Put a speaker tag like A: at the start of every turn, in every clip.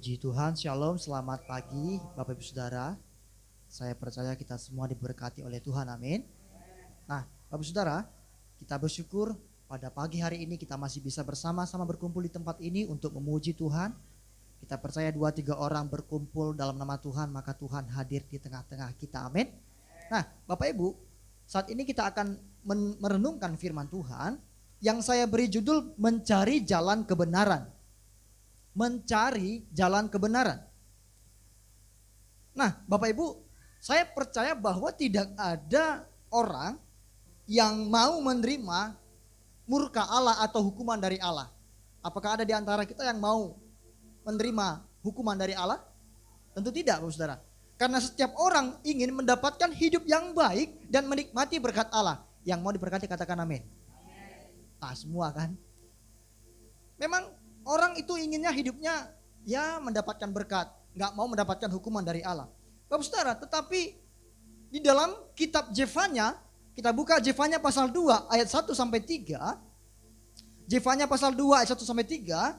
A: Puji Tuhan, Shalom, selamat pagi Bapak Ibu Saudara. Saya percaya kita semua diberkati oleh Tuhan, amin. Nah Bapak Ibu Saudara, kita bersyukur pada pagi hari ini kita masih bisa bersama-sama berkumpul di tempat ini untuk memuji Tuhan. Kita percaya 2-3 orang berkumpul dalam nama Tuhan, maka Tuhan hadir di tengah-tengah kita, amin. Nah Bapak Ibu, saat ini kita akan merenungkan firman Tuhan yang saya beri judul mencari jalan kebenaran. Mencari jalan kebenaran. Nah Bapak Ibu, saya percaya bahwa tidak ada orang yang mau menerima murka Allah atau hukuman dari Allah. Apakah ada di antara kita yang mau menerima hukuman dari Allah? Tentu tidak, Bapak Saudara. Karena setiap orang ingin mendapatkan hidup yang baik dan menikmati berkat Allah. Yang mau diberkati katakan amin. Nah semua kan. Memang orang itu inginnya hidupnya ya mendapatkan berkat, nggak mau mendapatkan hukuman dari Allah. Bapak Saudara, tetapi di dalam kitab Jefanya, kita buka Jefanya pasal 2 ayat 1 sampai 3. Jefanya pasal 2 ayat 1 sampai 3,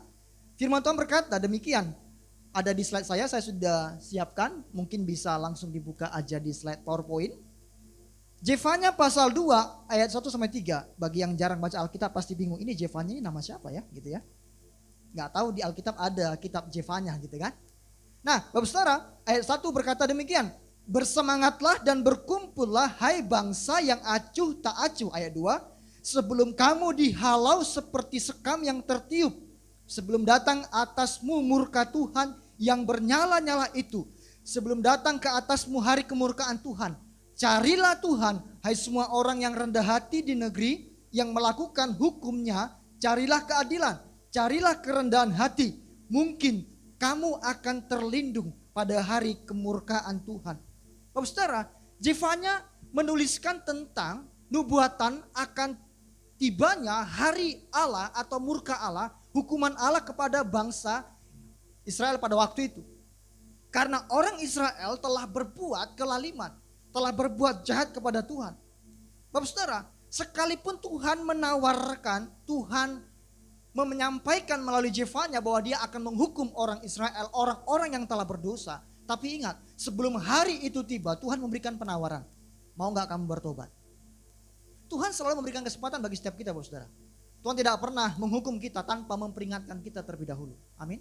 A: firman Tuhan berkata demikian. Ada di slide saya sudah siapkan, mungkin bisa langsung dibuka aja di slide PowerPoint. Jefanya pasal 2 ayat 1 sampai 3. Bagi yang jarang baca Alkitab pasti bingung, ini Jefanya ini nama siapa ya, gitu ya. Nggak tahu di Alkitab ada kitab Jefanya gitu kan. Nah Bapak Saudara, ayat 1 berkata demikian. Bersemangatlah dan berkumpullah hai bangsa yang acuh tak acuh. Ayat 2. Sebelum kamu dihalau seperti sekam yang tertiup. Sebelum datang atasmu murka Tuhan yang bernyala-nyala itu. Sebelum datang ke atasmu hari kemurkaan Tuhan. Carilah Tuhan hai semua orang yang rendah hati di negeri yang melakukan hukumnya. Carilah keadilan. Carilah kerendahan hati, mungkin kamu akan terlindung pada hari kemurkaan Tuhan. Bapak Saudara, Jefanya menuliskan tentang nubuatan akan tibanya hari Allah atau murka Allah, hukuman Allah kepada bangsa Israel pada waktu itu. Karena orang Israel telah berbuat kelaliman, telah berbuat jahat kepada Tuhan. Bapak Saudara, sekalipun Tuhan menawarkan, Tuhan menyampaikan melalui Jefanya bahwa dia akan menghukum orang Israel, orang-orang yang telah berdosa. Tapi ingat, sebelum hari itu tiba, Tuhan memberikan penawaran. Mau gak kamu bertobat? Tuhan selalu memberikan kesempatan bagi setiap kita, Bapak Saudara. Tuhan tidak pernah menghukum kita tanpa memperingatkan kita terlebih dahulu. Amin.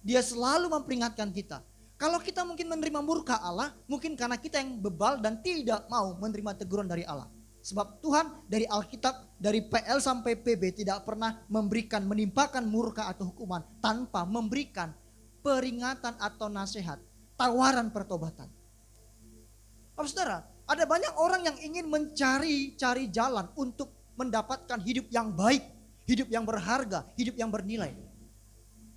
A: Dia selalu memperingatkan kita. Kalau kita mungkin menerima murka Allah, mungkin karena kita yang bebal dan tidak mau menerima teguran dari Allah. Sebab Tuhan dari Alkitab, dari PL sampai PB tidak pernah menimpakan murka atau hukuman tanpa memberikan peringatan atau nasihat, tawaran pertobatan. Bapak Saudara, ada banyak orang yang ingin mencari jalan untuk mendapatkan hidup yang baik, hidup yang berharga, hidup yang bernilai.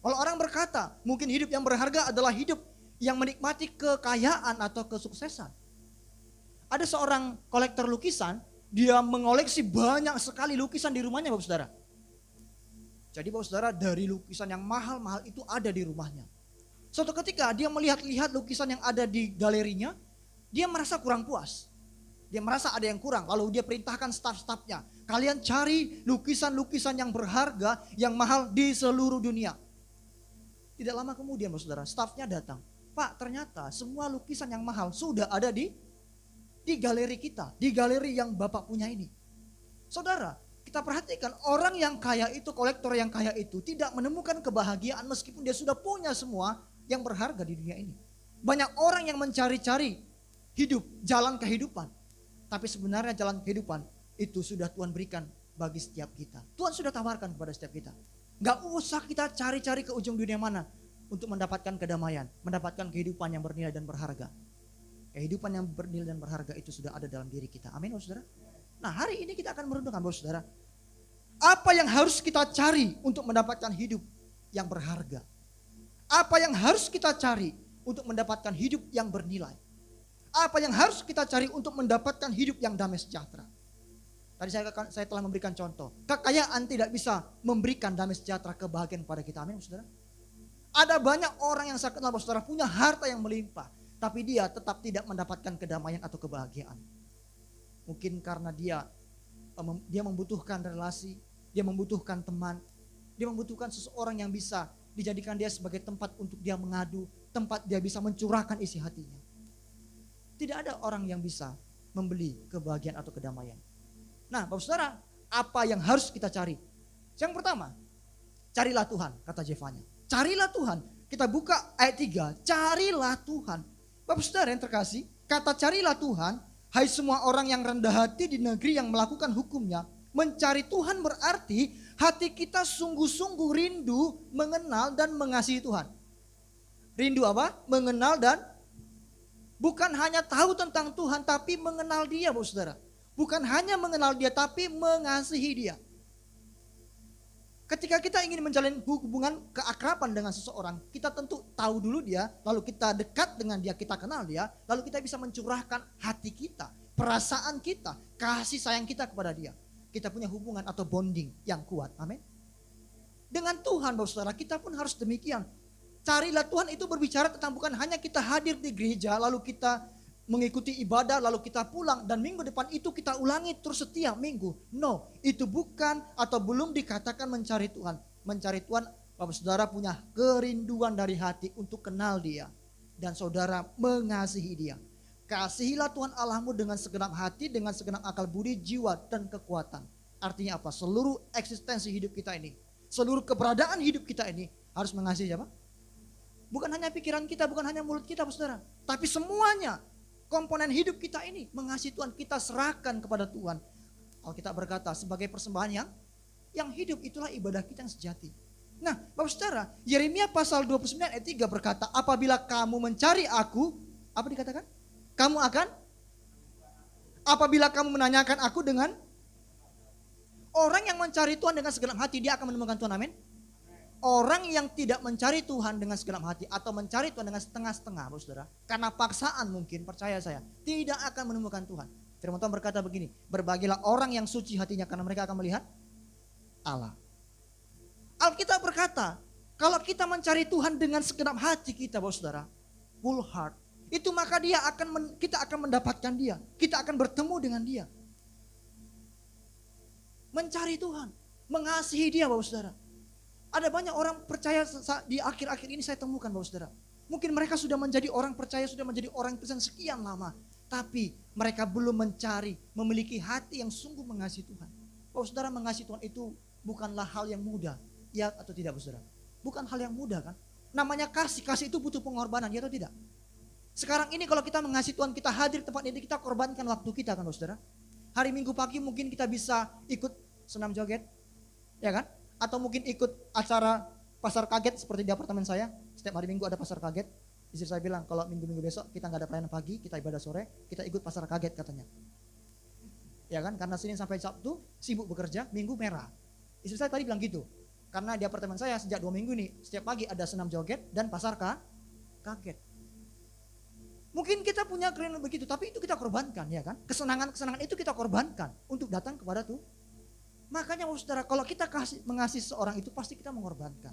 A: Kalau orang berkata, mungkin hidup yang berharga adalah hidup yang menikmati kekayaan atau kesuksesan. Ada seorang kolektor lukisan, dia mengoleksi banyak sekali lukisan di rumahnya, Bapak Saudara. Jadi Bapak Saudara, dari lukisan yang mahal-mahal itu ada di rumahnya. Suatu ketika dia melihat-lihat lukisan yang ada di galerinya, dia merasa kurang puas. Dia merasa ada yang kurang, lalu dia perintahkan staf-stafnya, kalian cari lukisan-lukisan yang berharga, yang mahal di seluruh dunia. Tidak lama kemudian Bapak Saudara, stafnya datang. Pak, ternyata semua lukisan yang mahal sudah ada di galeri kita, di galeri yang Bapak punya ini. Saudara, kita perhatikan orang yang kaya itu, kolektor yang kaya itu tidak menemukan kebahagiaan meskipun dia sudah punya semua yang berharga di dunia ini. Banyak orang yang mencari-cari hidup, jalan kehidupan. Tapi sebenarnya jalan kehidupan itu sudah Tuhan berikan bagi setiap kita. Tuhan sudah tawarkan kepada setiap kita. Gak usah kita cari-cari ke ujung dunia mana untuk mendapatkan kedamaian, mendapatkan kehidupan yang bernilai dan berharga. Kehidupan yang bernilai dan berharga itu sudah ada dalam diri kita. Amin, Bapak Saudara. Nah, hari ini kita akan merenungkan, Bapak Saudara, apa yang harus kita cari untuk mendapatkan hidup yang berharga? Apa yang harus kita cari untuk mendapatkan hidup yang bernilai? Apa yang harus kita cari untuk mendapatkan hidup yang damai sejahtera? Tadi saya telah memberikan contoh. Kekayaan tidak bisa memberikan damai sejahtera, kebahagiaan kepada kita. Amin, Bapak Saudara. Ada banyak orang yang saya kenal, Bapak Saudara, punya harta yang melimpah, tapi dia tetap tidak mendapatkan kedamaian atau kebahagiaan. Mungkin karena dia membutuhkan relasi, dia membutuhkan teman, dia membutuhkan seseorang yang bisa dijadikan dia sebagai tempat untuk dia mengadu, tempat dia bisa mencurahkan isi hatinya. Tidak ada orang yang bisa membeli kebahagiaan atau kedamaian. Nah, Bapak Saudara, apa yang harus kita cari? Yang pertama, carilah Tuhan, kata Jevanya. Carilah Tuhan. Kita buka ayat 3, carilah Tuhan. Bapak Saudara yang terkasih, kata carilah Tuhan, hai semua orang yang rendah hati di negeri yang melakukan hukumnya. Mencari Tuhan berarti hati kita sungguh-sungguh rindu mengenal dan mengasihi Tuhan. Rindu apa? Mengenal dan bukan hanya tahu tentang Tuhan, tapi mengenal Dia, Bapak Saudara. Bukan hanya mengenal Dia, tapi mengasihi Dia. Ketika kita ingin menjalin hubungan keakraban dengan seseorang, kita tentu tahu dulu dia, lalu kita dekat dengan dia, kita kenal dia, lalu kita bisa mencurahkan hati kita, perasaan kita, kasih sayang kita kepada dia. Kita punya hubungan atau bonding yang kuat, amin. Dengan Tuhan, Bapak Saudara, kita pun harus demikian. Carilah Tuhan itu berbicara tentang bukan hanya kita hadir di gereja, lalu kita mengikuti ibadah, lalu kita pulang, dan minggu depan itu kita ulangi terus setiap minggu. No, itu bukan atau belum dikatakan mencari Tuhan. Mencari Tuhan, Bapak Saudara punya kerinduan dari hati untuk kenal Dia. Dan saudara mengasihi Dia. Kasihilah Tuhan Allahmu dengan segenap hati, dengan segenap akal budi, jiwa, dan kekuatan. Artinya apa? Seluruh eksistensi hidup kita ini, seluruh keberadaan hidup kita ini harus mengasihi siapa? Bukan hanya pikiran kita, bukan hanya mulut kita, Bapak Saudara, tapi semuanya. Komponen hidup kita ini mengasihi Tuhan, kita serahkan kepada Tuhan. Kalau kita berkata sebagai persembahan yang hidup, itulah ibadah kita yang sejati. Nah, Bapak Saudara, Yeremia pasal 29 ayat 3 berkata, apabila kamu mencari aku, apa dikatakan? Kamu akan, apabila kamu menanyakan aku dengan, orang yang mencari Tuhan dengan segenap hati, dia akan menemukan Tuhan, amin. Orang yang tidak mencari Tuhan dengan segenap hati atau mencari Tuhan dengan setengah-setengah, Bapak Saudara, karena paksaan mungkin, percaya saya, tidak akan menemukan Tuhan. Firman Tuhan berkata begini, berbahagialah orang yang suci hatinya karena mereka akan melihat Allah. Alkitab berkata, kalau kita mencari Tuhan dengan segenap hati kita, Bapak Saudara, full heart, itu maka kita akan mendapatkan Dia, kita akan bertemu dengan Dia. Mencari Tuhan, mengasihi Dia, Bapak Saudara. Ada banyak orang percaya di akhir-akhir ini saya temukan, Bapak Saudara. Mungkin mereka sudah menjadi orang percaya, sudah menjadi orang Kristen sekian lama. Tapi mereka belum mencari, memiliki hati yang sungguh mengasihi Tuhan. Bapak Saudara, mengasihi Tuhan itu bukanlah hal yang mudah. Ya atau tidak, Bapak Saudara? Bukan hal yang mudah kan? Namanya kasih itu butuh pengorbanan, ya atau tidak? Sekarang ini kalau kita mengasihi Tuhan, kita hadir di tempat ini, kita korbankan waktu kita kan, Bapak Saudara. Hari Minggu pagi mungkin kita bisa ikut senam joget, ya kan? Atau mungkin ikut acara pasar kaget seperti di apartemen saya. Setiap hari Minggu ada pasar kaget. Istri saya bilang kalau minggu-minggu besok kita nggak ada pelayanan pagi, kita ibadah sore, kita ikut pasar kaget katanya. Ya kan, karena Senin sampai Sabtu sibuk bekerja, Minggu merah. Istri saya tadi bilang gitu. Karena di apartemen saya sejak 2 minggu nih, setiap pagi ada senam joget dan pasar kaget. Mungkin kita punya kerinduan begitu, tapi itu kita korbankan, ya kan? Kesenangan-kesenangan itu kita korbankan untuk datang kepada Tuhan. Makanya Saudara, kalau kita mengasihi seorang itu pasti kita mengorbankan.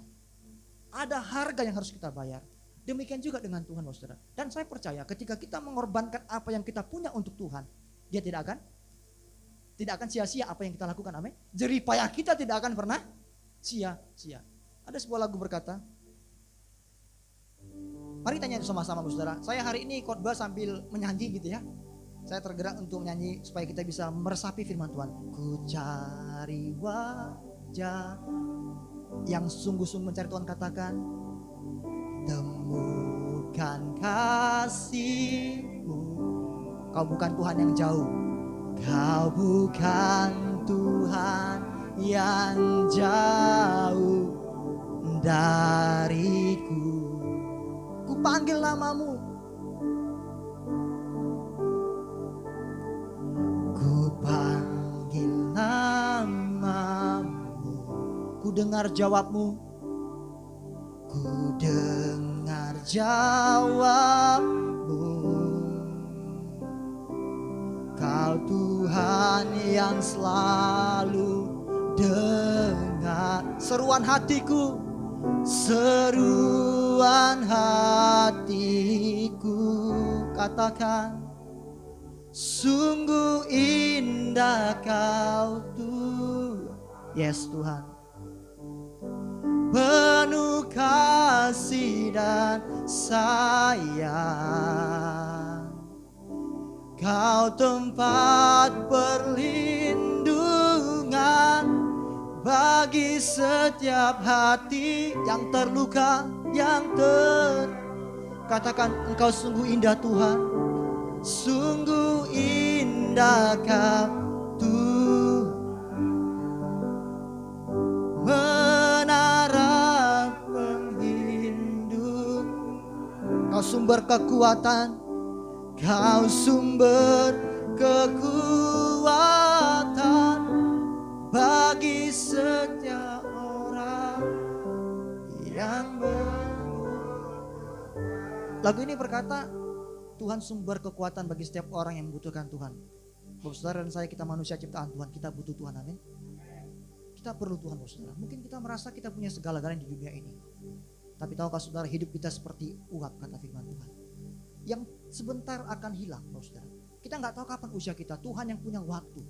A: Ada harga yang harus kita bayar. Demikian juga dengan Tuhan, Saudara. Dan saya percaya ketika kita mengorbankan apa yang kita punya untuk Tuhan, Dia tidak akan sia-sia apa yang kita lakukan, amin. Jerih payah kita tidak akan pernah sia-sia. Ada sebuah lagu berkata, mari tanya sama-sama, Saudara. Saya hari ini khotbah sambil menyanyi gitu ya. Saya tergerak untuk menyanyi supaya kita bisa meresapi firman Tuhan. Ku cari wajah yang sungguh-sungguh mencari Tuhan, katakan, temukan kasih-Mu. Kau bukan Tuhan yang jauh, Kau bukan Tuhan yang jauh dariku. Ku panggil namamu, panggil namamu, ku dengar jawabmu, ku dengar jawabmu. Kau Tuhan yang selalu dengar seruan hatiku, seruan hatiku, katakan, sungguh indah Kau Tuhan. Yes Tuhan. penuh kasih dan sayang. Kau tempat perlindungan bagi setiap hati yang terluka, katakan, Engkau sungguh indah Tuhan, sungguh indah Kau Tuhan, menara pelindung. Kau sumber kekuatan, Kau sumber kekuatan bagi setiap orang yang Lagu ini berkata, Tuhan sumber kekuatan bagi setiap orang yang membutuhkan Tuhan. Bapak saudara dan saya, kita manusia ciptaan Tuhan, kita butuh Tuhan, amin. Kita perlu Tuhan, Bapak saudara. Mungkin kita merasa kita punya segala-galanya di dunia ini. Tapi tahukah saudara, hidup kita seperti uap, kata firman Tuhan, yang sebentar akan hilang, Bapak saudara. Kita nggak tahu kapan usia kita. Tuhan yang punya waktu.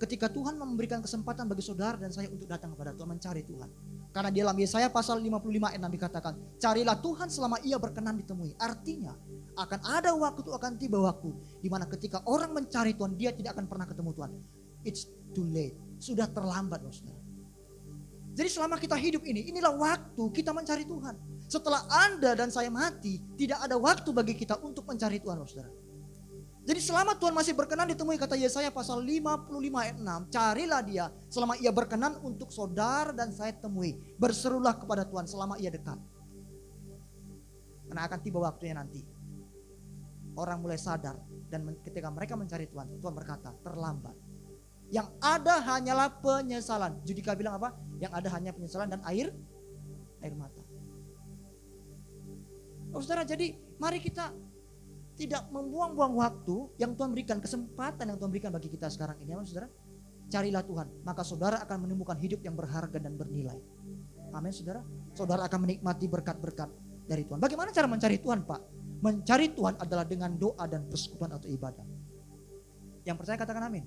A: Ketika Tuhan memberikan kesempatan bagi saudara dan saya untuk datang kepada Tuhan, mencari Tuhan. Karena di dalam Yesaya pasal 55 ayat 6 dikatakan, carilah Tuhan selama ia berkenan ditemui. Artinya akan ada waktu, akan tiba waktu di mana ketika orang mencari Tuhan, dia tidak akan pernah ketemu Tuhan. It's too late. Sudah terlambat, saudara. Jadi selama kita hidup ini, inilah waktu kita mencari Tuhan. Setelah Anda dan saya mati, tidak ada waktu bagi kita untuk mencari Tuhan, saudara. Jadi selama Tuhan masih berkenan ditemui, kata Yesaya pasal 55 ayat 6, carilah dia selama ia berkenan untuk saudara dan saya temui. Berserulah kepada Tuhan selama ia dekat. Karena akan tiba waktunya nanti. Orang mulai sadar dan ketika mereka mencari Tuhan, Tuhan berkata terlambat. Yang ada hanyalah penyesalan. Judika bilang apa? Yang ada hanya penyesalan dan air mata. Oh, saudara, jadi mari kita tidak membuang-buang waktu yang Tuhan berikan, kesempatan yang Tuhan berikan bagi kita sekarang ini, saudara. Carilah Tuhan, maka saudara akan menemukan hidup yang berharga dan bernilai. Amin, saudara. Saudara akan menikmati berkat-berkat dari Tuhan. Bagaimana cara mencari Tuhan, Pak? Mencari Tuhan adalah dengan doa dan persekutuan atau ibadah. Yang percaya katakan amin.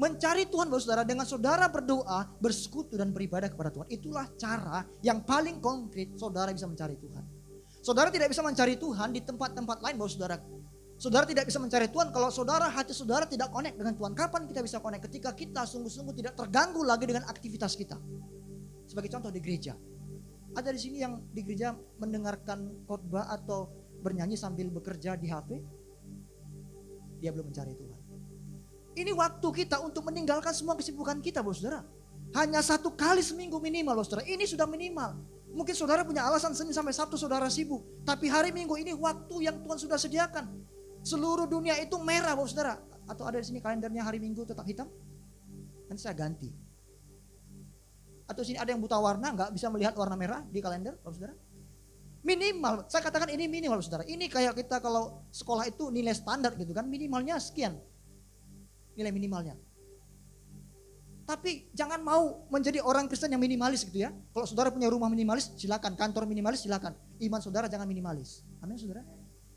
A: Mencari Tuhan, saudara, dengan saudara berdoa, bersekutu dan beribadah kepada Tuhan. Itulah cara yang paling konkret saudara bisa mencari Tuhan. Saudara tidak bisa mencari Tuhan di tempat-tempat lain, saudara. Saudara tidak bisa mencari Tuhan kalau saudara, hati saudara tidak connect dengan Tuhan. Kapan kita bisa connect? Ketika kita sungguh-sungguh tidak terganggu lagi dengan aktivitas kita. Sebagai contoh di gereja. Ada di sini yang di gereja mendengarkan khotbah atau bernyanyi sambil bekerja di HP. Dia belum mencari Tuhan. Ini waktu kita untuk meninggalkan semua kesibukan kita, saudara. Hanya 1 kali seminggu minimal, saudara. Ini sudah minimal. Mungkin saudara punya alasan Senin sampai Sabtu saudara sibuk. Tapi hari Minggu ini waktu yang Tuhan sudah sediakan. Seluruh dunia itu merah, saudara. Atau ada di sini kalendernya hari Minggu tetap hitam? Nanti saya ganti. Atau sini ada yang buta warna, nggak bisa melihat warna merah di kalender, saudara? Minimal, saya katakan ini minimal, saudara. Ini kayak kita kalau sekolah itu nilai standar gitu kan, minimalnya sekian. Nilai minimalnya. Tapi jangan mau menjadi orang Kristen yang minimalis gitu ya. Kalau saudara punya rumah minimalis, silakan. Kantor minimalis, silakan. Iman saudara jangan minimalis. Amin, saudara.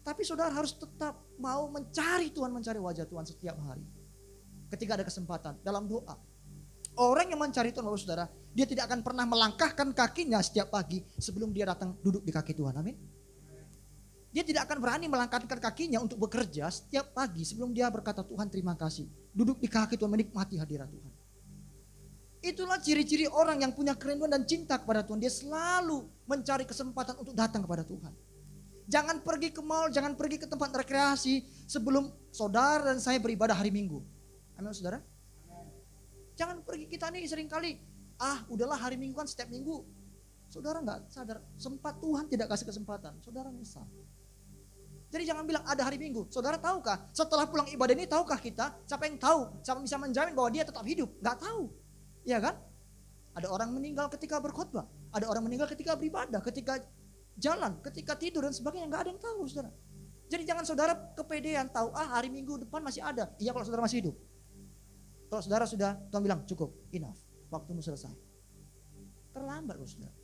A: Tapi saudara harus tetap mau mencari Tuhan, mencari wajah Tuhan setiap hari. Ketika ada kesempatan, dalam doa. Orang yang mencari Tuhan, saudara, dia tidak akan pernah melangkahkan kakinya setiap pagi sebelum dia datang duduk di kaki Tuhan. Amin. Dia tidak akan berani melangkahkan kakinya untuk bekerja setiap pagi sebelum dia berkata, Tuhan terima kasih. Duduk di kaki Tuhan, menikmati hadirat Tuhan. Itulah ciri-ciri orang yang punya kerinduan dan cinta kepada Tuhan. Dia selalu mencari kesempatan untuk datang kepada Tuhan. Jangan pergi ke mall, jangan pergi ke tempat rekreasi sebelum saudara dan saya beribadah hari Minggu. Amin, saudara. Jangan pergi, kita nih seringkali, udahlah hari Minggu kan setiap minggu. Saudara nggak sadar, sempat Tuhan tidak kasih kesempatan. Saudara menyesal. Jadi jangan bilang ada hari Minggu. Saudara tahukah setelah pulang ibadah ini, tahukah kita, siapa yang tahu, siapa bisa menjamin bahwa dia tetap hidup? Nggak tahu. Iya kan? Ada orang meninggal ketika berkhotbah, ada orang meninggal ketika beribadah, ketika jalan, ketika tidur dan sebagainya, nggak ada yang tahu, saudara. Jadi jangan saudara kepedean tahu, hari Minggu depan masih ada. Iya kalau saudara masih hidup. Kalau saudara sudah, Tuhan bilang cukup, enough, waktumu selesai. Terlambat, saudara.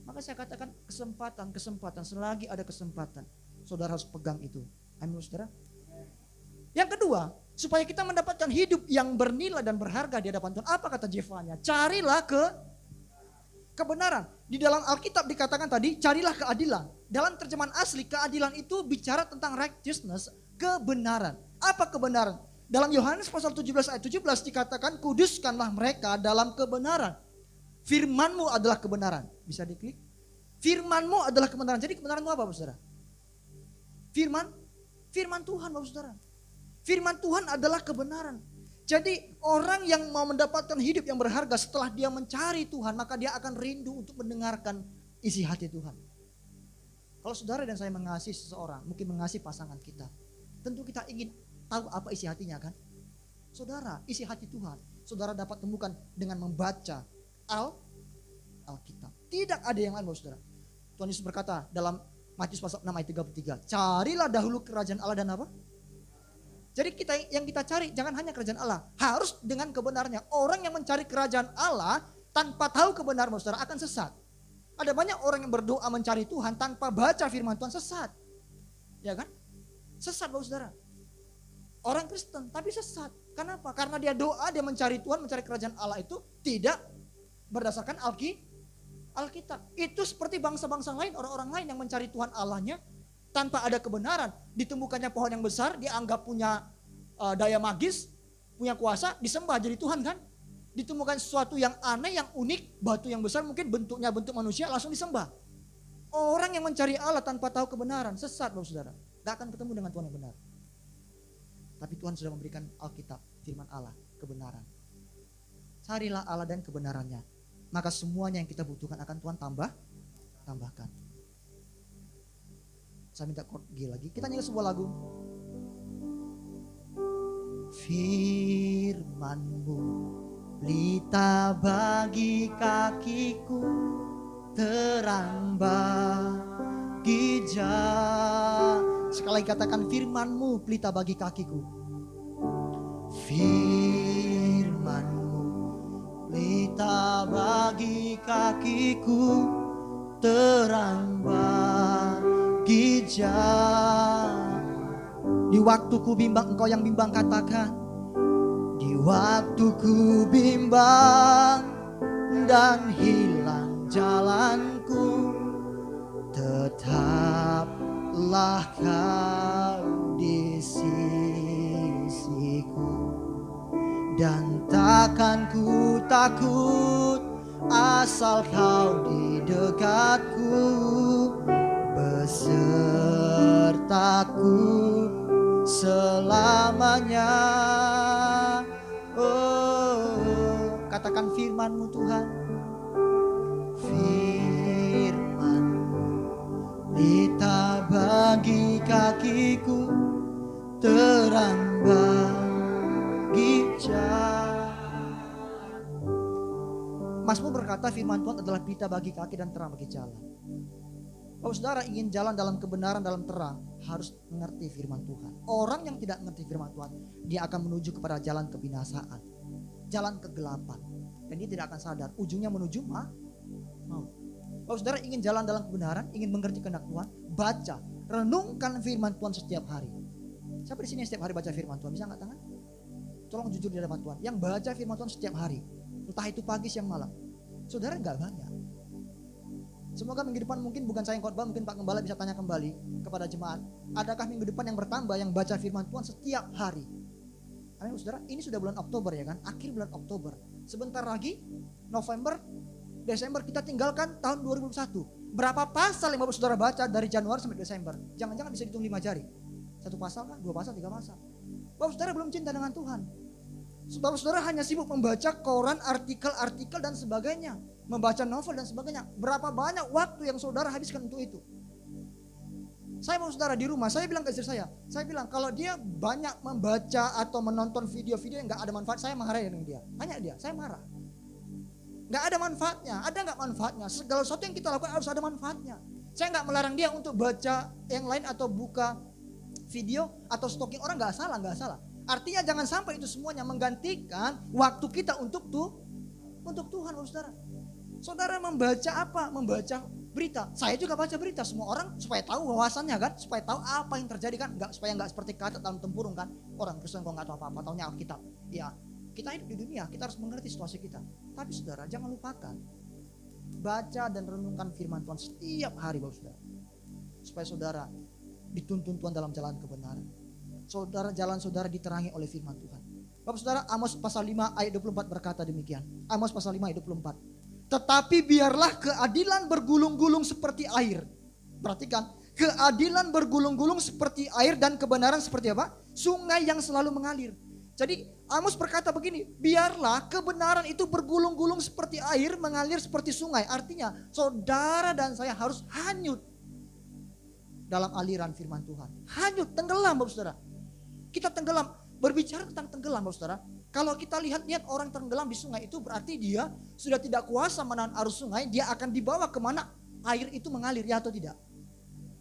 A: Maka saya katakan kesempatan, selagi ada kesempatan, saudara harus pegang itu. Amin, saudara. Yang kedua, supaya kita mendapatkan hidup yang bernilai dan berharga di hadapan Tuhan. Apa kata Jefanya? Carilah kebenaran. Di dalam Alkitab dikatakan tadi, carilah keadilan. Dalam terjemahan asli, keadilan itu bicara tentang righteousness, kebenaran. Apa kebenaran? Dalam Yohanes pasal 17 ayat 17 dikatakan, kuduskanlah mereka dalam kebenaran. Firman-Mu adalah kebenaran. Bisa diklik? Firman-Mu adalah kebenaran. Jadi kebenaran itu apa, Saudara? Firman Tuhan, Bapak Saudara. Firman Tuhan adalah kebenaran. Jadi orang yang mau mendapatkan hidup yang berharga setelah dia mencari Tuhan, maka dia akan rindu untuk mendengarkan isi hati Tuhan. Kalau saudara dan saya mengasihi seseorang, mungkin mengasihi pasangan kita, tentu kita ingin tahu apa isi hatinya kan? Saudara, isi hati Tuhan, saudara dapat temukan dengan membaca Alkitab. Tidak ada yang lain, Bapak Saudara. Tuhan Yesus berkata dalam Matius pasal 6 ayat 33, carilah dahulu kerajaan Allah dan apa? Jadi yang kita cari jangan hanya kerajaan Allah, harus dengan kebenarannya. Orang yang mencari kerajaan Allah tanpa tahu kebenaran, saudara, akan sesat. Ada banyak orang yang berdoa mencari Tuhan tanpa baca firman Tuhan, sesat. Ya kan? Sesat, Bapak Saudara. Orang Kristen tapi sesat. Kenapa? Karena dia doa, dia mencari Tuhan, mencari kerajaan Allah itu tidak berdasarkan Alkitab. Itu seperti bangsa-bangsa lain, orang-orang lain yang mencari Tuhan Allahnya tanpa ada kebenaran. Ditemukannya pohon yang besar, dianggap punya daya magis, punya kuasa, disembah jadi Tuhan kan. Ditemukan sesuatu yang aneh, yang unik, batu yang besar mungkin bentuknya bentuk manusia, langsung disembah. Orang yang mencari Allah tanpa tahu kebenaran, sesat, Bapak Saudara. Gak akan ketemu dengan Tuhan yang benar. Tapi Tuhan sudah memberikan Alkitab, firman Allah, kebenaran. Carilah Allah dan kebenarannya. Maka semuanya yang kita butuhkan akan Tuhan tambahkan. Saya minta chord G lagi. Kita nyanyi sebuah lagu. Firman-Mu pelita bagi kakiku, terang bagi jalan. Sekali lagi katakan, firman-Mu pelita bagi kakiku. Firman-Mu pelita bagi kakiku, terang bagi jalan. Di waktu ku bimbang, engkau yang bimbang katakan. Di waktu ku bimbang dan hilang jalanku, tetaplah kau di sisiku. Dan takkan ku takut asal kau di dekatku, besertaku selamanya. Oh, katakan firman-Mu Tuhan. Firman-Mu pelita bagi kakiku, terang bagi jalan. Mazmur berkata firman Tuhan adalah pelita bagi kaki dan terang bagi jalan. Kalau saudara ingin jalan dalam kebenaran, dalam terang, harus mengerti firman Tuhan. Orang yang tidak mengerti firman Tuhan, dia akan menuju kepada jalan kebinasaan, jalan kegelapan, dan dia tidak akan sadar ujungnya menuju maut. Kalau saudara ingin jalan dalam kebenaran, ingin mengerti kehendak Tuhan, baca, renungkan firman Tuhan setiap hari. Siapa di sini yang setiap hari baca firman Tuhan? Bisa angkat tangan? Tolong jujur di hadapan Tuhan. Yang baca firman Tuhan setiap hari, entah itu pagi, siang, malam. Saudara enggak banyak. Semoga minggu depan mungkin bukan saya yang khotbah, mungkin Pak Gembala bisa tanya kembali kepada jemaat. Adakah minggu depan yang bertambah yang baca firman Tuhan setiap hari? Amin, saudara. Ini sudah bulan Oktober ya kan? Akhir bulan Oktober. Sebentar lagi November, Desember kita tinggalkan tahun 2021. Berapa pasal yang Bapak Saudara baca dari Januari sampai Desember? Jangan-jangan bisa dihitung 5 jari. 1 pasal kan? 2 pasal, 3 pasal. Bapak Saudara belum cinta dengan Tuhan. Bapak Saudara hanya sibuk membaca koran, artikel dan sebagainya. Membaca novel dan sebagainya. Berapa banyak waktu yang saudara habiskan untuk itu? Saya mau saudara di rumah, saya bilang ke istri saya bilang kalau dia banyak membaca atau menonton video-video yang gak ada manfaat, saya marah dengan dia. Tanya dia, saya marah. Gak ada manfaatnya, ada gak manfaatnya? Segala sesuatu yang kita lakukan harus ada manfaatnya. Saya gak melarang dia untuk baca yang lain atau buka video atau stalking orang, gak salah. Artinya jangan sampai itu semuanya menggantikan waktu kita untuk Tuhan, saudara. Saudara membaca apa? Membaca berita. Saya juga baca berita. Semua orang supaya tahu wawasannya kan, supaya tahu apa yang terjadi kan, supaya nggak seperti kata dalam tempurung kan. Orang Kristen kok nggak tahu apa-apa, taunya Alkitab. Ya, kita hidup di dunia, kita harus mengerti situasi kita. Tapi saudara jangan lupakan, Baca dan renungkan firman Tuhan setiap hari Bapak Saudara. Supaya saudara dituntun Tuhan dalam jalan kebenaran. Jalan saudara diterangi oleh firman Tuhan. Bapak Saudara, Amos pasal 5 ayat 24 berkata demikian. Amos pasal 5 ayat 24. Tetapi biarlah keadilan bergulung-gulung seperti air. Perhatikan, keadilan bergulung-gulung seperti air dan kebenaran seperti apa? Sungai yang selalu mengalir. Jadi Amos berkata begini, biarlah kebenaran itu bergulung-gulung seperti air, mengalir seperti sungai. Artinya saudara dan saya harus hanyut dalam aliran firman Tuhan. Hanyut, tenggelam Bapak Saudara. Kita tenggelam, berbicara tentang tenggelam Bapak Saudara. Kalau kita lihat orang tenggelam di sungai itu berarti dia sudah tidak kuasa menahan arus sungai. Dia akan dibawa kemana air itu mengalir, ya atau tidak.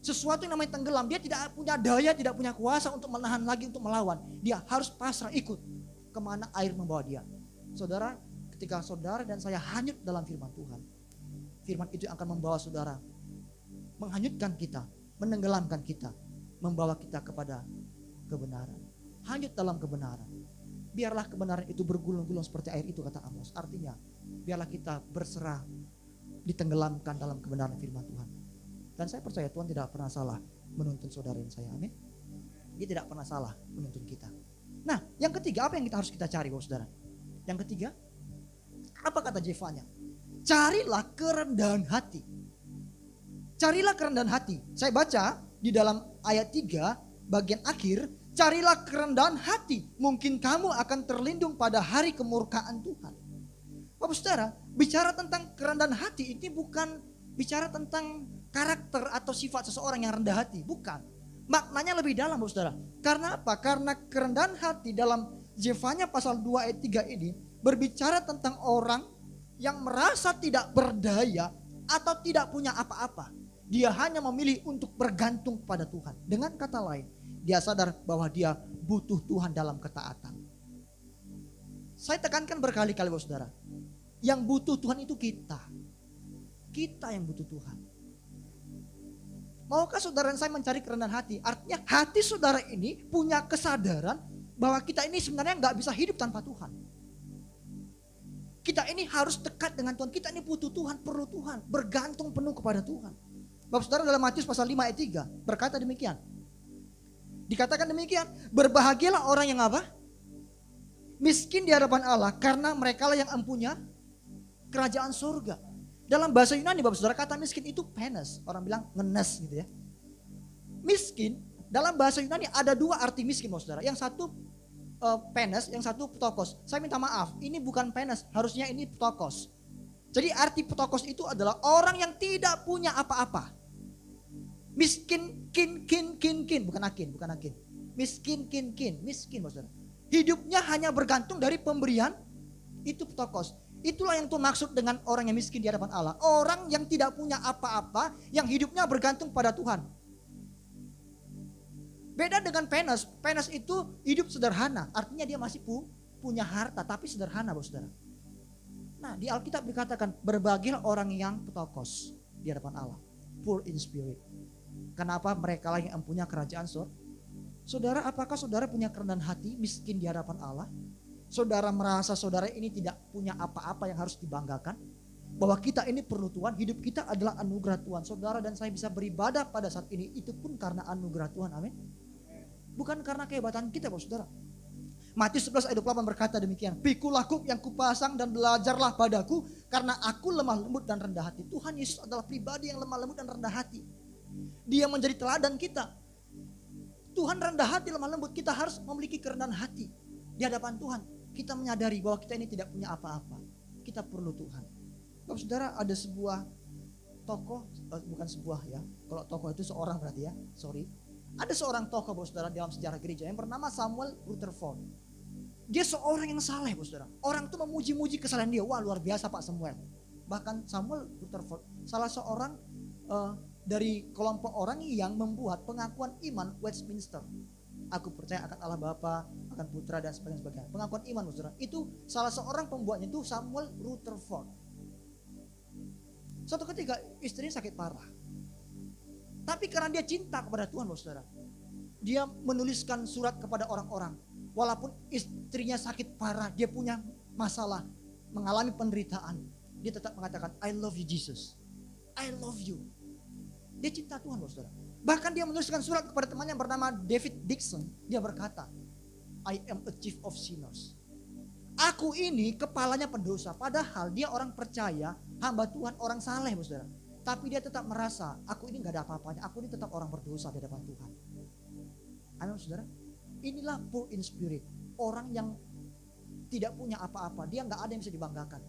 A: Sesuatu yang namanya tenggelam, dia tidak punya daya, tidak punya kuasa untuk menahan lagi, untuk melawan. Dia harus pasrah ikut kemana air membawa dia. Saudara, ketika saudara dan saya hanyut dalam firman Tuhan, firman itu akan membawa saudara, menghanyutkan kita, menenggelamkan kita, membawa kita kepada kebenaran. Hanyut dalam kebenaran. Biarlah kebenaran itu bergulung-gulung seperti air itu, kata Amos. Artinya, biarlah kita berserah, ditenggelamkan dalam kebenaran firman Tuhan. Dan saya percaya Tuhan tidak pernah salah menuntun saudara dan saya. Amin. Dia tidak pernah salah menuntun kita. Nah, yang ketiga, apa yang kita harus kita cari, Bapak Saudara? Yang ketiga, apa kata Jefanya? Carilah kerendahan hati. Carilah kerendahan hati. Saya baca di dalam ayat 3 bagian akhir, carilah kerendahan hati, mungkin kamu akan terlindung pada hari kemurkaan Tuhan. Bapak Saudara, bicara tentang kerendahan hati ini bukan bicara tentang karakter atau sifat seseorang yang rendah hati, bukan. Maknanya lebih dalam Bapak Saudara. Karena apa? Karena kerendahan hati dalam Zefanya pasal 2 ayat 3 ini berbicara tentang orang yang merasa tidak berdaya atau tidak punya apa-apa. Dia hanya memilih untuk bergantung pada Tuhan. Dengan kata lain, dia sadar bahwa dia butuh Tuhan dalam ketaatan. Saya tekankan berkali-kali Bapak Saudara, yang butuh Tuhan itu kita. Kita yang butuh Tuhan. Maukah saudara dan saya mencari kerendahan hati? Artinya hati saudara ini punya kesadaran bahwa kita ini sebenarnya gak bisa hidup tanpa Tuhan. Kita ini harus dekat dengan Tuhan. Kita ini butuh Tuhan, perlu Tuhan, bergantung penuh kepada Tuhan. Bapak Saudara, dalam Matius pasal 5 ayat 3 berkata demikian. Dikatakan demikian, berbahagialah orang yang apa? Miskin di hadapan Allah, karena mereka lah yang empunya kerajaan surga. Dalam bahasa Yunani Bapak Saudara, kata miskin itu penes. Orang bilang ngenes gitu ya. Miskin, dalam bahasa Yunani ada dua arti miskin Bapak Saudara. Yang satu penes, yang satu ptokos. Saya minta maaf, ini bukan penes, harusnya ini ptokos. Jadi arti ptokos itu adalah orang yang tidak punya apa-apa. Miskin, kin, bukan akin. Miskin, miskin Bapak Saudara. Hidupnya hanya bergantung dari pemberian, itu ptokos. Itulah yang Tuhan maksud dengan orang yang miskin di hadapan Allah. Orang yang tidak punya apa-apa, yang hidupnya bergantung pada Tuhan. Beda dengan penes. Penes itu hidup sederhana. Artinya dia masih punya harta, tapi sederhana Bapak Saudara. Nah, di Alkitab dikatakan berbahagialah orang yang ptokos di hadapan Allah. Poor in spirit. Kenapa? Mereka lah yang punya kerajaan surga. Saudara, apakah saudara punya kerendahan hati, miskin di hadapan Allah? Saudara merasa saudara ini tidak punya apa-apa yang harus dibanggakan? Bahwa kita ini perlu Tuhan, hidup kita adalah anugerah Tuhan. Saudara dan saya bisa beribadah pada saat ini, itu pun karena anugerah Tuhan, amin. Bukan karena kehebatan kita Bapak Saudara. Matius 11 ayat 28 berkata demikian, pikulah kuk yang kupasang dan belajarlah padaku, karena aku lemah lembut dan rendah hati. Tuhan Yesus adalah pribadi yang lemah lembut dan rendah hati. Dia menjadi teladan kita. Tuhan rendah hati, lemah lembut. Kita harus memiliki kerendahan hati di hadapan Tuhan. Kita menyadari bahwa kita ini tidak punya apa-apa. Kita perlu Tuhan. Bapak Saudara, ada sebuah tokoh, bukan sebuah ya. Kalau tokoh itu seorang berarti ya, sorry. Ada seorang tokoh Bapak Saudara dalam sejarah gereja yang bernama Samuel Rutherford. Dia seorang yang saleh Bapak Saudara. Orang tuh memuji-muji kesalahan dia. Wah, luar biasa Pak Samuel. Bahkan Samuel Rutherford salah seorang dari kelompok orang yang membuat pengakuan iman Westminster. Aku percaya akan Allah Bapa, akan Putra dan sebagainya. Pengakuan iman Bapak Saudara. Itu salah seorang pembuatnya itu Samuel Rutherford. Suatu ketika istrinya sakit parah. Tapi karena dia cinta kepada Tuhan Bapak Saudara, dia menuliskan surat kepada orang-orang. Walaupun istrinya sakit parah, dia punya masalah, mengalami penderitaan. dia tetap mengatakan, I love you Jesus. I love you. Dia cinta Tuhan loh saudara. Bahkan dia menuliskan surat kepada temannya bernama David Dixon. Dia berkata, I am a chief of sinners. Aku ini kepalanya pendosa. Padahal dia orang percaya, hamba Tuhan, orang saleh saudara. Tapi dia tetap merasa, aku ini gak ada apa-apanya. Aku ini tetap orang berdosa di hadapan Tuhan. Amin saudara. Inilah poor in spirit. Orang yang tidak punya apa-apa. Dia gak ada yang bisa dibanggakan.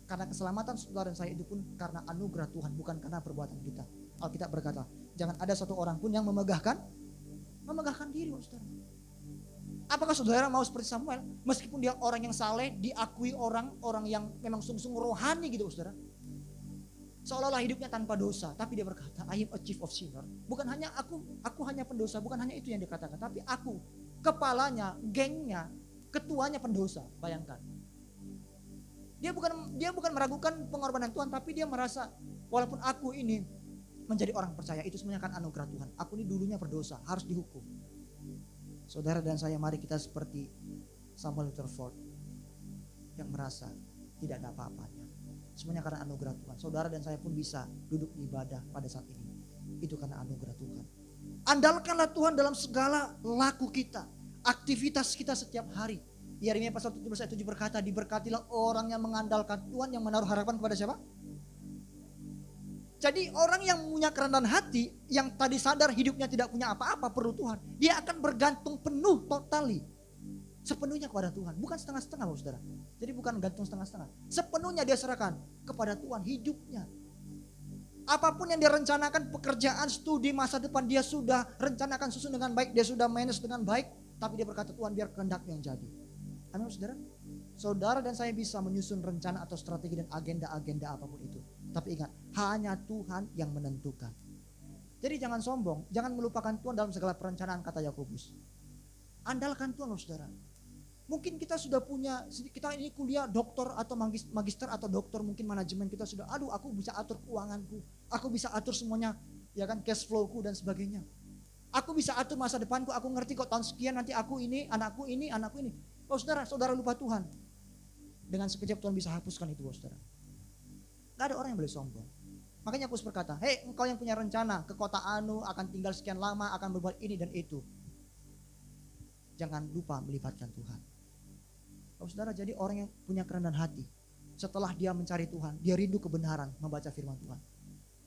A: Karena keselamatan saudara dan saya itu pun karena anugerah Tuhan, bukan karena perbuatan kita. Alkitab berkata, jangan ada satu orang pun yang memegahkan diri saudara. Apakah saudara mau seperti Samuel? Meskipun dia orang yang saleh, diakui orang yang memang sungguh-sungguh rohani gitu saudara. Seolah-olah hidupnya tanpa dosa, tapi dia berkata, I am a chief of sinner. Bukan hanya aku hanya pendosa, bukan hanya itu yang dikatakan, tapi aku, kepalanya, gengnya, ketuanya pendosa. Bayangkan. Dia bukan meragukan pengorbanan Tuhan, tapi dia merasa walaupun aku ini menjadi orang percaya, itu semuanya kan anugerah Tuhan. Aku ini dulunya berdosa, harus dihukum. Saudara dan saya, mari kita seperti Samuel Rutherford yang merasa tidak ada apa-apanya. Semuanya karena anugerah Tuhan. Saudara dan saya pun bisa duduk di ibadah pada saat ini. Itu karena anugerah Tuhan. Andalkanlah Tuhan dalam segala laku kita, aktivitas kita setiap hari. Yeremia pasal 17 ayat 7 berkata, diberkatilah orang yang mengandalkan Tuhan, yang menaruh harapan kepada siapa? Jadi orang yang punya kerendahan hati, yang tadi sadar hidupnya tidak punya apa-apa, perlu Tuhan, dia akan bergantung penuh, totally, sepenuhnya kepada Tuhan. Bukan setengah-setengah saudara. Jadi bukan gantung setengah-setengah. Sepenuhnya dia serahkan kepada Tuhan hidupnya. Apapun yang dia rencanakan, pekerjaan, studi, masa depan, dia sudah rencanakan susun dengan baik, dia sudah manage dengan baik. Tapi dia berkata, Tuhan biar kehendakmu yang jadi. Amin saudara. Saudara dan saya bisa menyusun rencana atau strategi dan agenda-agenda apapun itu. Tapi ingat, hanya Tuhan yang menentukan. Jadi jangan sombong, jangan melupakan Tuhan dalam segala perencanaan, kata Yakobus. Andalkan Tuhan loh saudara. Mungkin kita sudah punya, kita ini kuliah doktor atau magister atau doktor, mungkin manajemen kita sudah, aduh aku bisa atur keuanganku, aku bisa atur semuanya, ya kan, cash flowku dan sebagainya. Aku bisa atur masa depanku, aku ngerti kok tahun sekian nanti aku ini, anakku ini, anakku ini. Oh saudara lupa Tuhan. Dengan sekejap Tuhan bisa hapuskan itu saudara. Gak ada orang yang boleh sombong. Makanya Paulus berkata, hei engkau yang punya rencana ke kota Anu, akan tinggal sekian lama, akan berbuat ini dan itu. Jangan lupa melibatkan Tuhan. Oh saudara, jadi orang yang punya kerendahan hati, setelah dia mencari Tuhan, dia rindu kebenaran, membaca firman Tuhan.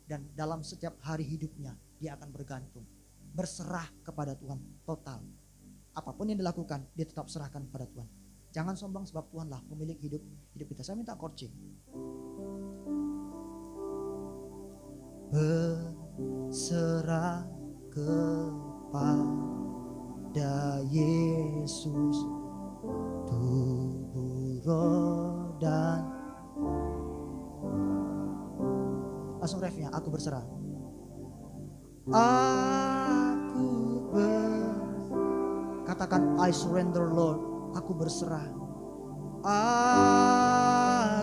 A: Dan dalam setiap hari hidupnya, dia akan bergantung, berserah kepada Tuhan total. Apapun yang dilakukan, dia tetap serahkan kepada Tuhan. Jangan sombong sebab Tuhanlah pemilik hidup kita. Saya minta chord C. Berserah kepada Yesus, tubuh, roh dan langsung refnya, aku berserah. Katakan, I surrender Lord, aku berserah.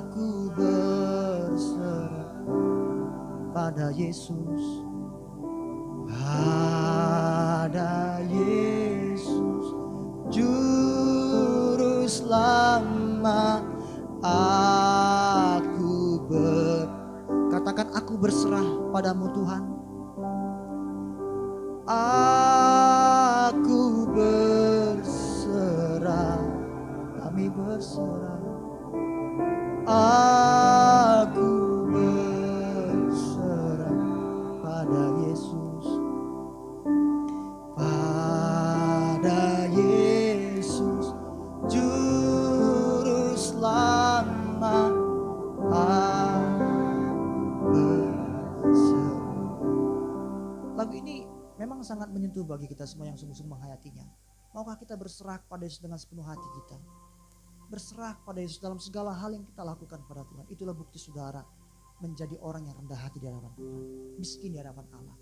A: Aku berserah pada Yesus. Pada Yesus, Juru Selamat. Katakan, aku berserah padamu Tuhan. Aku berserah, kami berserah. Aku berserah pada Yesus. Pada Yesus, Juru Selamat. Lagu ini memang sangat menyentuh bagi kita semua yang sungguh-sungguh menghayatinya. Maukah kita berserah kepada Yesus dengan sepenuh hati kita? Berserah kepada Yesus dalam segala hal yang kita lakukan kepada Tuhan. Itulah bukti saudara menjadi orang yang rendah hati di hadapan Tuhan, miskin di hadapan Allah.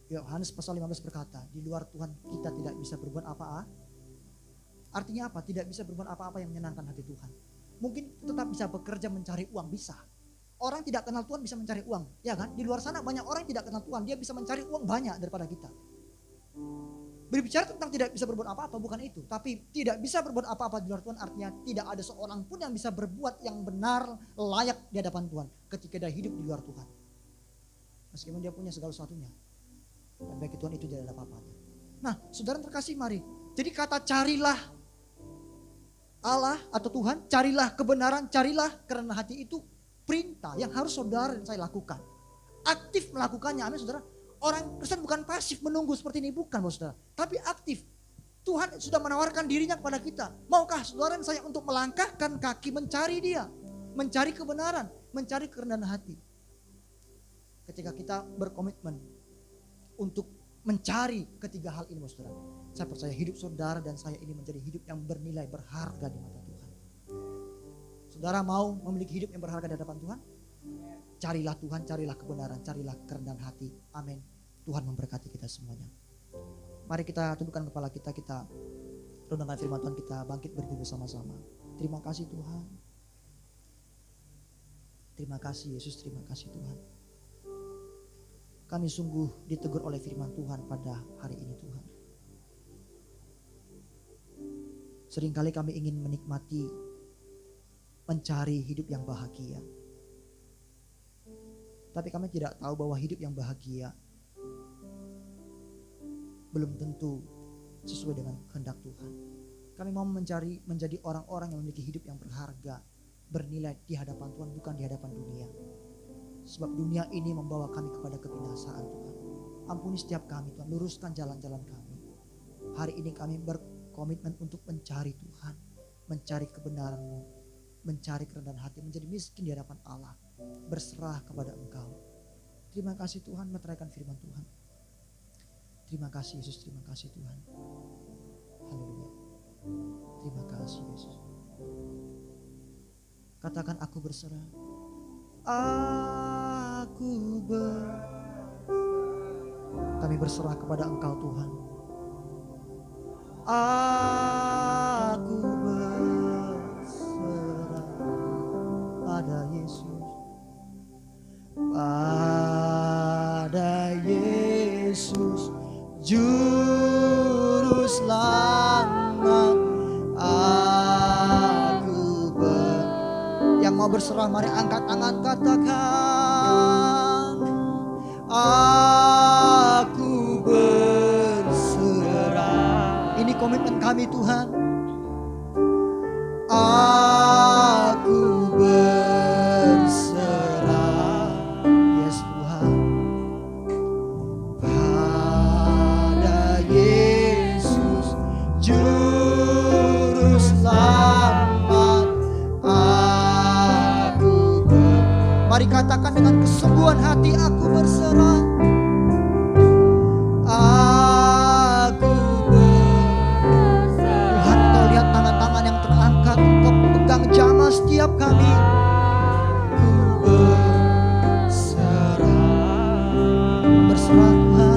A: Yohanes pasal 15 berkata, di luar Tuhan kita tidak bisa berbuat apa-apa. Artinya apa? Tidak bisa berbuat apa-apa yang menyenangkan hati Tuhan. Mungkin tetap bisa bekerja mencari uang, bisa. Orang tidak kenal Tuhan bisa mencari uang, ya kan? Di luar sana banyak orang yang tidak kenal Tuhan, dia bisa mencari uang banyak daripada kita. Berbicara tentang tidak bisa berbuat apa-apa bukan itu. Tapi tidak bisa berbuat apa-apa di luar Tuhan artinya tidak ada seorang pun yang bisa berbuat yang benar, layak di hadapan Tuhan ketika dia hidup di luar Tuhan. Meskipun dia punya segala sesuatunya. Dan bagi Tuhan itu tidak ada apa-apanya. Nah, saudara terkasih, mari. Jadi kata carilah Allah atau Tuhan, carilah kebenaran, carilah kerendahan hati itu perintah yang harus saudara dan saya lakukan. Aktif melakukannya, amin saudara. Orang Kristen bukan pasif menunggu seperti ini, bukan saudara. Tapi aktif. Tuhan sudah menawarkan dirinya kepada kita. Maukah saudara dan saya untuk melangkahkan kaki mencari dia. Mencari kebenaran, mencari kerendahan hati. Ketika kita berkomitmen untuk mencari ketiga hal ini saudara. Saya percaya hidup saudara dan saya ini menjadi hidup yang bernilai, berharga di mata Tuhan. Saudara mau memiliki hidup yang berharga di hadapan Tuhan? Carilah Tuhan, carilah kebenaran, carilah kerendahan hati. Amin. Tuhan memberkati kita semuanya. Mari kita tundukkan kepala kita, kita renungkan firman Tuhan, kita bangkit berdiri bersama-sama. Terima kasih Tuhan. Terima kasih Yesus, terima kasih Tuhan. Kami sungguh ditegur oleh firman Tuhan pada hari ini Tuhan. Seringkali kami ingin menikmati, mencari hidup yang bahagia. Tapi kami tidak tahu bahwa hidup yang bahagia belum tentu sesuai dengan kehendak Tuhan. Kami mau menjadi orang-orang yang memiliki hidup yang berharga, bernilai di hadapan Tuhan, bukan di hadapan dunia. Sebab dunia ini membawa kami kepada kebinasaan Tuhan. Ampuni setiap kami Tuhan, luruskan jalan-jalan kami. Hari ini kami berkomitmen untuk mencari Tuhan, mencari kebenaran-Mu, mencari kerendahan hati, menjadi miskin di hadapan Allah, berserah kepada Engkau. Terima kasih Tuhan, meteraikan firman Tuhan. Terima kasih Yesus, terima kasih Tuhan. Haleluya. Terima kasih Yesus. Katakan aku berserah. Kami berserah kepada Engkau Tuhan. Aku berserah pada Yesus. Pada Yesus Juru Selamat. Yang mau berserah mari angkat tangan, katakan aku berserah. Ini komitmen kami Tuhan. Aku berserah, yes Tuhan, pada Yesus Juru Selamat. Mari katakan dengan kesungguhan hati, aku berserah. Aku berserah. Tuhan, Kau lihat tangan-tangan yang terangkat, Kau pegang jamaah setiap kami. Aku berserah Tuhan.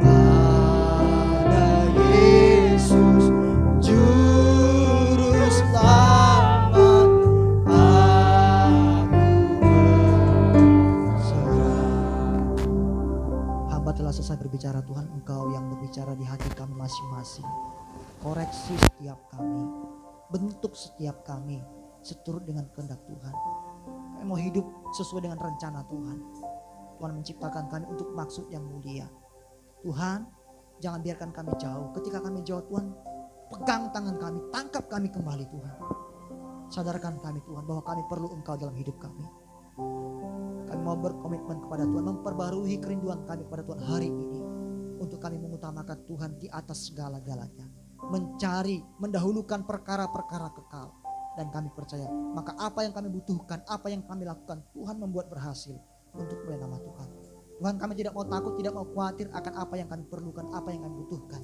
A: Pada Yesus Juru Selamat. Telah selesai berbicara Tuhan, Engkau yang berbicara di hati kami masing-masing. Koreksi setiap kami, bentuk setiap kami seturut dengan kehendak Tuhan. Kami mau hidup sesuai dengan rencana Tuhan. Tuhan menciptakan kami untuk maksud yang mulia. Tuhan, jangan biarkan kami jauh. Ketika kami jauh Tuhan, pegang tangan kami, tangkap kami kembali Tuhan. Sadarkan kami Tuhan bahwa kami perlu Engkau dalam hidup kami. Kami mau berkomitmen kepada Tuhan, memperbarui kerinduan kami kepada Tuhan hari ini. Untuk kami mengutamakan Tuhan di atas segala-galanya. Mencari, mendahulukan perkara-perkara kekal. Dan kami percaya, maka apa yang kami butuhkan, apa yang kami lakukan, Tuhan membuat berhasil untuk kemuliaan nama Tuhan. Tuhan, kami tidak mau takut, tidak mau khawatir akan apa yang kami perlukan, apa yang kami butuhkan.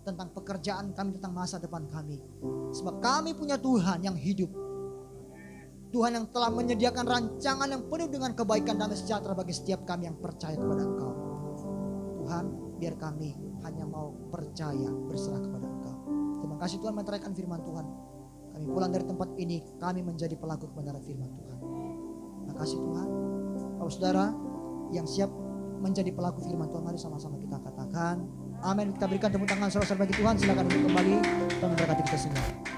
A: Tentang pekerjaan kami, tentang masa depan kami. Sebab kami punya Tuhan yang hidup. Tuhan yang telah menyediakan rancangan yang penuh dengan kebaikan dan sejahtera bagi setiap kami yang percaya kepada Engkau. Tuhan, biar kami hanya mau percaya, berserah kepada Engkau. Terima kasih Tuhan menerangkan firman Tuhan. Kami pulang dari tempat ini, kami menjadi pelaku kebenaran firman Tuhan. Terima kasih Tuhan. Bapak saudara yang siap menjadi pelaku firman Tuhan, mari sama-sama kita katakan, Amin. Kita berikan tepuk tangan saudara bagi Tuhan. Silakan untuk kembali. Tuhan memberkati kita semua.